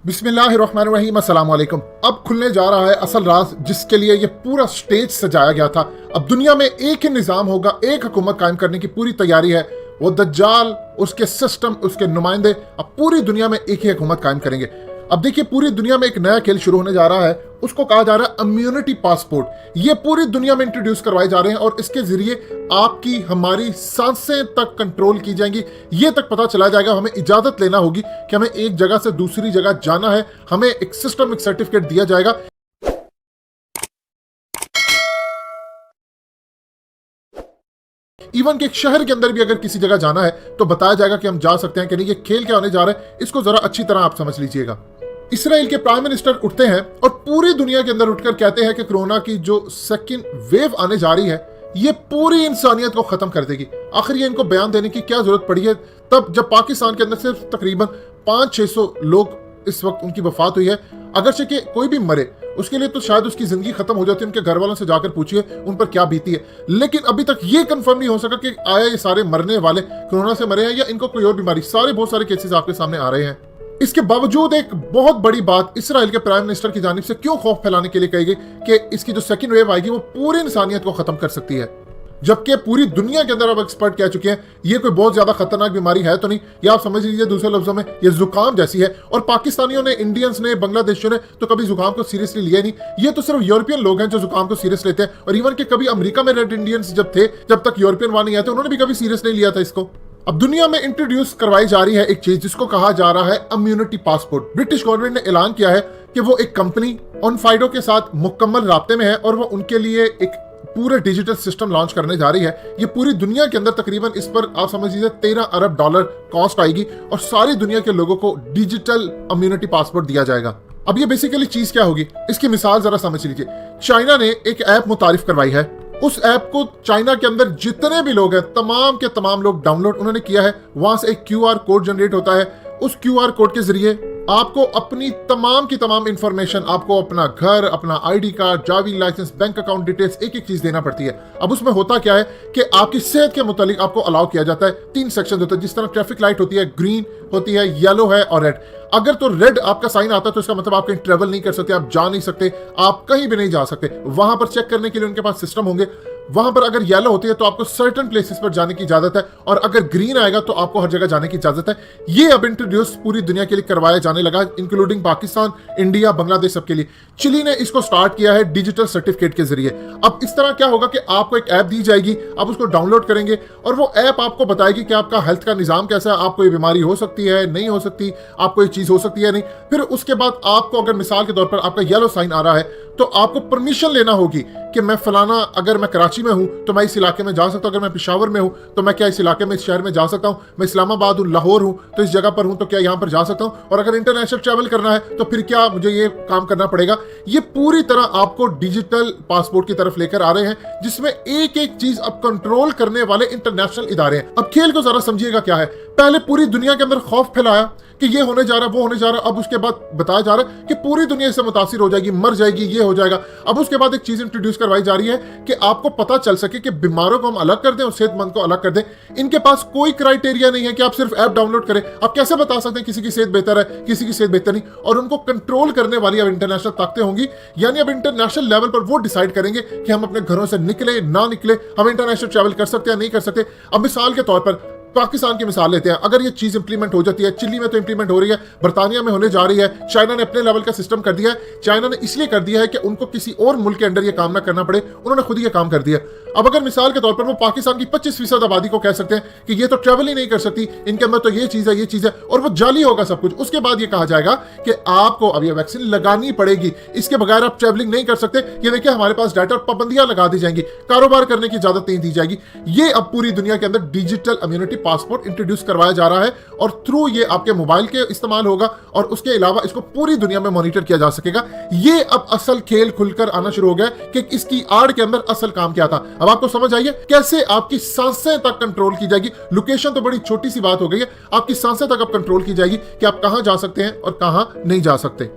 बिस्मिल्लाहिर्रहमानिर्रहीम, अस्सलाम वालेकुम। अब खुलने जा रहा है असल राज, जिसके लिए ये पूरा स्टेज सजाया गया था। अब दुनिया में एक ही निज़ाम होगा, एक हुकूमत कायम करने की पूरी तैयारी है। वो दज्जाल, उसके सिस्टम, उसके नुमाइंदे अब पूरी दुनिया में एक ही हुकूमत कायम करेंगे। अब देखिए, पूरी दुनिया में एक नया खेल शुरू होने जा रहा है, उसको कहा जा रहा है इम्यूनिटी पासपोर्ट। ये पूरी दुनिया में इंट्रोड्यूस करवाए जा रहे हैं और इसके जरिए आपकी हमारी सांसें तक कंट्रोल की जाएंगी। ये तक पता चला जाएगा, हमें इजाजत लेना होगी कि हमें एक जगह से दूसरी जगह जाना है, हमें एक सिस्टम, एक सर्टिफिकेट दिया जाएगा। इवन कि एक शहर के अंदर भी अगर किसी जगह जाना है तो बताया जाएगा कि हम जा सकते हैं कि नहीं। ये खेल क्या होने जा रहा है, इसको जरा अच्छी तरह आप समझ लीजिएगा। इसराइल के प्राइम मिनिस्टर उठते हैं और पूरी दुनिया के अंदर उठकर कहते हैं कि कोरोना की जो सेकंड वेव आने जा रही है, ये पूरी इंसानियत को खत्म कर देगी। आखिर ये इनको बयान देने की क्या जरूरत पड़ी है तब जब पाकिस्तान के अंदर सिर्फ तकरीबन 500-600 लोग इस वक्त उनकी वफात हुई है। अगरचे कि कोई भी मरे उसके लिए तो शायद उसकी जिंदगी खत्म हो जाती है, उनके घर वालों से जाकर पूछिए उन पर क्या बीती है। लेकिन अभी तक ये कंफर्म नहीं हो सका कि आया ये सारे मरने वाले कोरोना से मरे हैं या इनको कोई और बीमारी। बहुत सारे केसेस आपके सामने आ रहे हैं। इसके बावजूद एक बहुत बड़ी बात इसराइल के प्राइम मिनिस्टर की जानिब से क्यों खौफ फैलाने के लिए कही गई कि इसकी जो सेकंड वेव आएगी वो पूरी इंसानियत को खत्म कर सकती है, जबकि पूरी दुनिया के अंदर अब एक्सपर्ट कह चुके हैं ये कोई बहुत ज्यादा खतरनाक बीमारी है तो नहीं। या आप समझ लीजिए दूसरे लफ्जों में ये जुकाम जैसी है। और पाकिस्तानियों ने, इंडियंस ने, बांग्लादेशियों ने तो कभी जुकाम को सीरियसली लिया नहीं। ये तो सिर्फ यूरोपियन लोग हैं जो जुकाम को सीरियस लेते हैं। और इवन के कभी अमेरिका में रेड इंडियंस जब थे, जब तक यूरोपियन वहां नहीं आए थे, उन्होंने भी कभी सीरियस नहीं लिया था इसको। अब दुनिया में इंट्रोड्यूस करवाई जा रही है एक चीज जिसको कहा जा रहा है इम्यूनिटी पासपोर्ट। ब्रिटिश गवर्नमेंट ने ऐलान किया है कि वो एक कंपनी ऑनफाइडो के साथ मुकम्मल राब्ते में है और वो उनके लिए एक पूरे डिजिटल सिस्टम लॉन्च करने जा रही है। ये पूरी दुनिया के अंदर तकरीबन इस पर आप समझ लीजिए $13 अरब कॉस्ट आएगी और सारी दुनिया के लोगों को डिजिटल इम्यूनिटी पासपोर्ट दिया जाएगा। अब ये बेसिकली चीज क्या होगी, इसकी मिसाल जरा समझ लीजिए। चाइना ने एक ऐप मुतारिफ करवाई है। उस ऐप को चाइना के अंदर जितने भी लोग हैं, तमाम के तमाम लोग डाउनलोड उन्होंने किया है। वहां से एक QR कोड जनरेट होता है। उस QR कोड के जरिए आपको अपनी तमाम की तमाम इंफॉर्मेशन, आपको अपना घर, अपना ID card, driving licence, bank account details, एक एक चीज देना पड़ती है। अब उसमें होता क्या है कि आपकी सेहत के मुतालिक आपको अलाउ किया जाता है। 3 सेक्शन होते हैं। जिस तरह ट्रैफिक लाइट होती है, ग्रीन होती है, येलो है और रेड। अगर तो रेड आपका साइन आता है तो इसका मतलब आप कहीं ट्रेवल नहीं कर सकते, आप जा नहीं सकते, आप कहीं भी नहीं जा सकते। वहां पर चेक करने के लिए उनके पास सिस्टम होंगे। वहां पर अगर येलो होती है तो आपको सर्टेन प्लेसेस पर जाने की इजाजत है और अगर ग्रीन आएगा तो आपको हर जगह जाने की इजाजत है। ये अब इंट्रोड्यूस पूरी दुनिया के लिए करवाया जाने लगा, इंक्लूडिंग पाकिस्तान, इंडिया, बांग्लादेश, सबके लिए। चिली ने इसको स्टार्ट किया है डिजिटल सर्टिफिकेट के जरिए। अब इस तरह क्या होगा कि आपको एक ऐप दी जाएगी, आप उसको डाउनलोड करेंगे और वो ऐप आपको बताएगी कि आपका हेल्थ का निजाम कैसा है, आपको ये बीमारी हो सकती है, नहीं हो सकती, आपको ये चीज हो सकती है नहीं। फिर उसके बाद आपको अगर मिसाल के तौर पर आपका येलो साइन आ रहा है तो आपको परमिशन लेना होगी कि मैं फलाना, अगर मैं कराची में हूं तो मैं इस इलाके में जा सकता हूं, अगर मैं पेशावर में हूं तो मैं क्या इस इलाके में, इस शहर में जा सकता हूं, मैं इस्लामाबाद हूं, लाहौर हूं तो इस जगह पर हूं तो क्या यहां पर जा सकता हूं, और अगर इंटरनेशनल ट्रैवल करना है तो फिर क्या मुझे ये काम करना पड़ेगा। ये पूरी तरह आपको डिजिटल पासपोर्ट की तरफ लेकर आ रहे हैं, जिसमें एक एक चीज अब कंट्रोल करने वाले इंटरनेशनल इदारे हैं। अब खेल को जरा समझिएगा क्या है। पहले पूरी दुनिया के अंदर खौफ फैलाया कि ये होने जा रहा है, वो होने जा रहा है। अब उसके बाद बताया जा रहा है कि पूरी दुनिया इससे मुतासिर हो जाएगी, मर जाएगी, ये हो जाएगा। अब उसके बाद एक चीज इंट्रोड्यूस करवाई जा रही है कि आपको पता चल सके कि बीमारों को हम अलग कर दें और सेहतमंद को अलग कर दें। इनके पास कोई क्राइटेरिया नहीं है कि आप सिर्फ ऐप डाउनलोड करें। आप कैसे बता सकते हैं किसी की सेहत बेहतर है, किसी की सेहत बेहतर नहीं। और उनको कंट्रोल करने वाली अब इंटरनेशनल ताकतें होंगी, यानी अब इंटरनेशनल लेवल पर वो डिसाइड करेंगे कि हम अपने घरों से निकले ना निकले, हम इंटरनेशनल ट्रैवल कर सकते हैं नहीं कर सकते। अब मिसाल के तौर पर पाकिस्तान की मिसाल लेते हैं। अगर ये चीज इंप्लीमेंट हो जाती है, चिली में तो इंप्लीमेंट हो रही है, बर्तानिया में होने जा रही है, चाइना ने अपने लेवल का सिस्टम कर दिया है। चाइना ने इसलिए कर दिया है कि उनको किसी और मुल्क के अंडर ये काम ना करना पड़े, उन्होंने खुद ये काम कर दिया। अब अगर मिसाल के तौर पर वो पाकिस्तान की 25% आबादी को कह सकते हैं कि ये तो ट्रेवल ही नहीं कर सकती, इनके अंदर तो ये चीज है, ये चीज है, और वो जाली होगा सब कुछ। उसके बाद ये कहा जाएगा कि आपको अब ये वैक्सीन लगानी पड़ेगी, इसके बगैर आप ट्रेवलिंग नहीं कर सकते। ये देखिए हमारे पास डाटा, पाबंदियां लगा दी जाएंगी, कारोबार करने की इजाजत नहीं दी जाएगी। ये अब पूरी दुनिया के अंदर डिजिटल इम्यूनिटी पासपोर्ट इंट्रोड्यूस करवाया जा रहा है और थ्रू ये आपके मोबाइल के इस्तेमाल होगा और उसके अलावा इसको पूरी दुनिया में मॉनिटर किया जा सकेगा। ये अब असल खेल खुलकर आना शुरू हो गया कि इसकी आड़ के अंदर असल काम क्या था। अब आपको समझ आइए कैसे आपकी सांसें तक कंट्रोल की जाएगी। लोकेशन तो बड़ी छोटी सी बात हो गई है, आपकी सांसें तक अब कंट्रोल की जाएगी कि आप कहां जा सकते हैं और कहां नहीं जा सकते।